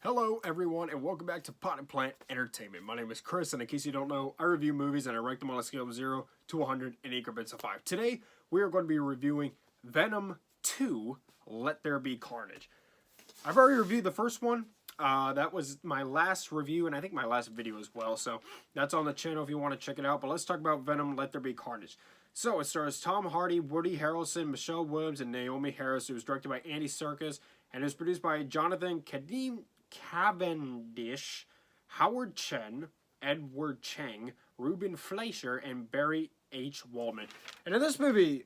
Hello everyone and welcome back to Pot and Plant Entertainment. My name is Chris and in case you don't know, I review movies and I rank them on a scale of 0 to 100 in increments of 5. Today, we are going to be reviewing Venom 2, Let There Be Carnage. I've already reviewed the first one. That was my last review and I think my last video as well. So that's on the channel if you want to check it out. But let's talk about Venom, Let There Be Carnage. So it stars Tom Hardy, Woody Harrelson, Michelle Williams, and Naomi Harris. It was directed by Andy Serkis and it was produced by Jonathan Cavendish, Howard Chen, Edward Cheng, Ruben Fleischer, and Barry H. Waldman. And in this movie,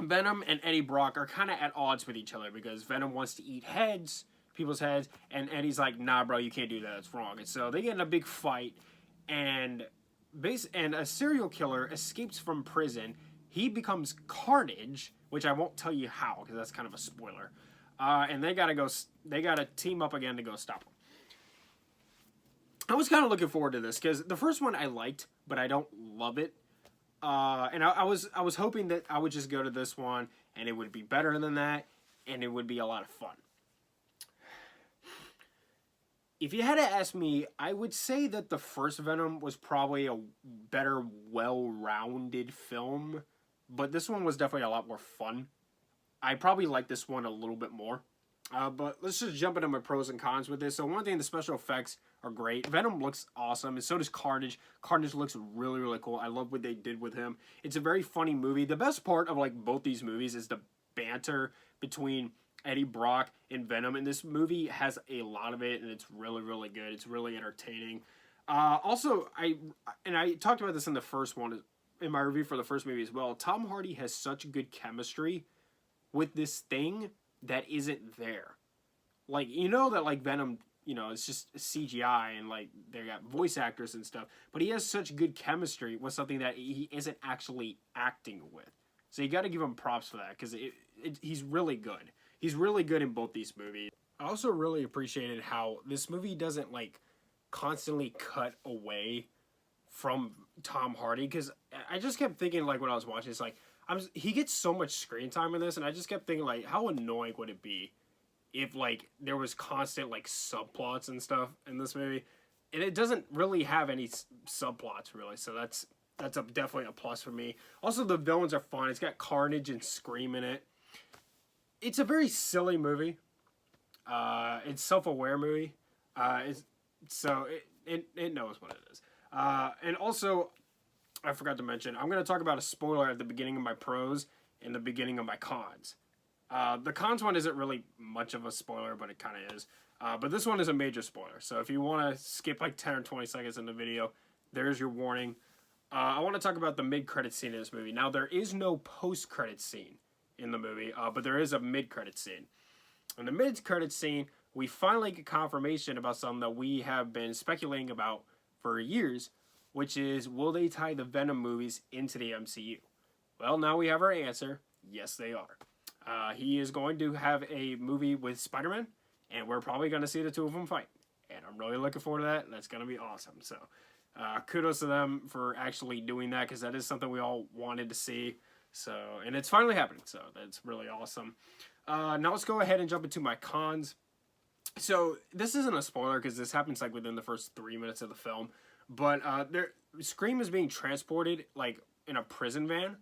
Venom and Eddie Brock are kind of at odds with each other because Venom wants to eat heads, people's heads, and Eddie's like, nah, bro, you can't do that. It's wrong. And so they get in a big fight, and a serial killer escapes from prison. He becomes Carnage, which I won't tell you how because that's kind of a spoiler. And they gotta team up again to go stop him. I was kind of looking forward to this because the first one I liked, but I don't love it. And I was hoping that I would just go to this one and it would be better than that, and it would be a lot of fun. If you had to ask me, I would say that the first Venom was probably a better, well-rounded film, but this one was definitely a lot more fun. I probably like this one a little bit more. But let's just jump into my pros and cons with this. So one thing, the special effects are great. Venom looks awesome, and so does Carnage. Carnage looks really, really cool. I love what they did with him. It's a very funny movie. The best part of like both these movies is the banter between Eddie Brock and Venom. And this movie has a lot of it, and it's really, really good. It's really entertaining. Also, I talked about this in the first one, in my review for the first movie as well. Tom Hardy has such good chemistry with this thing that isn't there. Like, you know that like Venom, you know, it's just CGI and like they got voice actors and stuff, but he has such good chemistry with something that he isn't actually acting with. So you got to give him props for that because he's really good. He's really good in both these movies. I also really appreciated how this movie doesn't like constantly cut away from Tom Hardy, because I just kept thinking like when I was watching, it's like, he gets so much screen time in this, and I just kept thinking, like, how annoying would it be if, like, there was constant, like, subplots and stuff in this movie? And it doesn't really have any subplots, really, so that's definitely a plus for me. Also, the villains are fun. It's got Carnage and Scream in it. It's a very silly movie. It's a self-aware movie. So it knows what it is. And also, I forgot to mention, I'm going to talk about a spoiler at the beginning of my pros and the beginning of my cons. The cons one isn't really much of a spoiler, but it kind of is. But this one is a major spoiler. So if you want to skip like 10 or 20 seconds in the video, there's your warning. I want to talk about the mid-credit scene in this movie. Now, there is no post-credit scene in the movie, but there is a mid-credit scene. In the mid-credit scene, we finally get confirmation about something that we have been speculating about for years, which is, will they tie the Venom movies into the MCU? Well, now we have our answer. Yes, they are. He is going to have a movie with Spider-Man, and we're probably going to see the two of them fight. And I'm really looking forward to that. That's going to be awesome. So, kudos to them for actually doing that, because that is something we all wanted to see. So, and it's finally happening. So, that's really awesome. Now let's go ahead and jump into my cons. So, this isn't a spoiler, because this happens like within the first 3 minutes of the film. But Scream is being transported like in a prison van.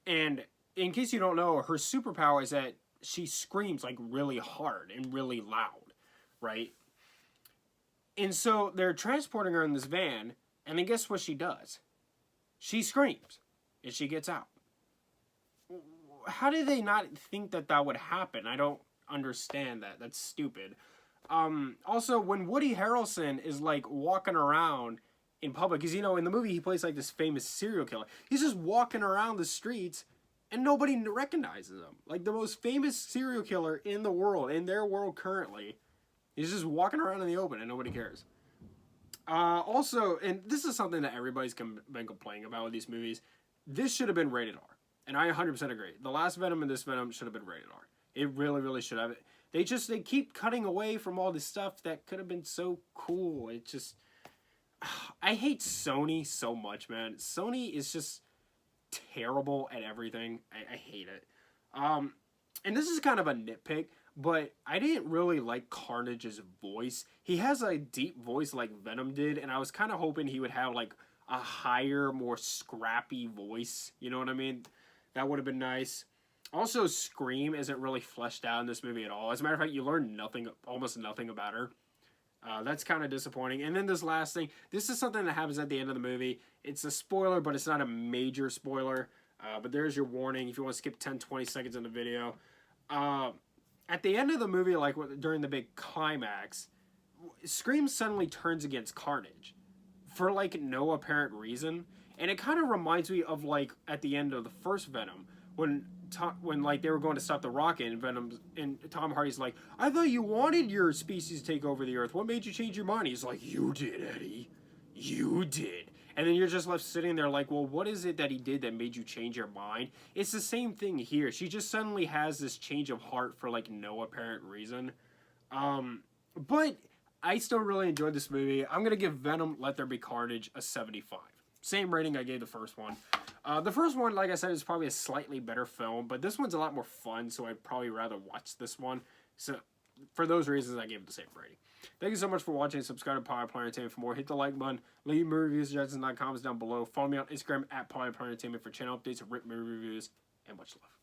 And in case you don't know, her superpower is that she screams like really hard and really loud, right? And so they're transporting her in this van, and then guess what she does? She screams, and she gets out. How did they not think that that would happen? I don't understand that. That's stupid. Also, when Woody Harrelson is, like, walking around in public, because, you know, in the movie, he plays, like, this famous serial killer. He's just walking around the streets, and nobody recognizes him. Like, the most famous serial killer in the world, in their world currently, he's just walking around in the open, and nobody cares. Also, and this is something that everybody's been complaining about with these movies, this should have been rated R. And I 100% agree. The last Venom and this Venom should have been rated R. It really, really should have. They keep cutting away from all this stuff that could have been so cool. It just, I hate Sony so much, man. Sony is just terrible at everything. I hate it. And this is kind of a nitpick. but I didn't really like Carnage's voice. He has a deep voice like Venom did, and I was kind of hoping he would have like a higher, more scrappy voice. You know what I mean? That would have been nice. Also, Scream isn't really fleshed out in this movie at all. As a matter of fact, you learn nothing, almost nothing about her. That's kind of disappointing. And then this last thing, this is something that happens at the end of the movie. It's a spoiler, but it's not a major spoiler. But there's your warning if you want to skip 10, 20 seconds in the video. At the end of the movie, like during the big climax, Scream suddenly turns against Carnage for like no apparent reason. And it kind of reminds me of like at the end of the first Venom when like they were going to stop the rocket and Venom and Tom Hardy's like, I thought you wanted your species to take over the Earth. What made you change your mind? He's like, you did, Eddie. You did. And then you're just left sitting there like, well, what is it that he did that made you change your mind? It's the same thing here. She just suddenly has this change of heart for like no apparent reason. But I still really enjoyed this movie. I'm going to give Venom Let There Be Carnage a 75. Same rating I gave the first one. The first one, like I said, is probably a slightly better film, but this one's a lot more fun, so I'd probably rather watch this one. So, for those reasons, I gave it the same rating. Thank you so much for watching. Subscribe to Polyplanet Entertainment for more. Hit the like button. Leave movie reviews, suggestions, and comments down below. Follow me on Instagram at Polyplanet Entertainment for channel updates, written movie reviews, and much love.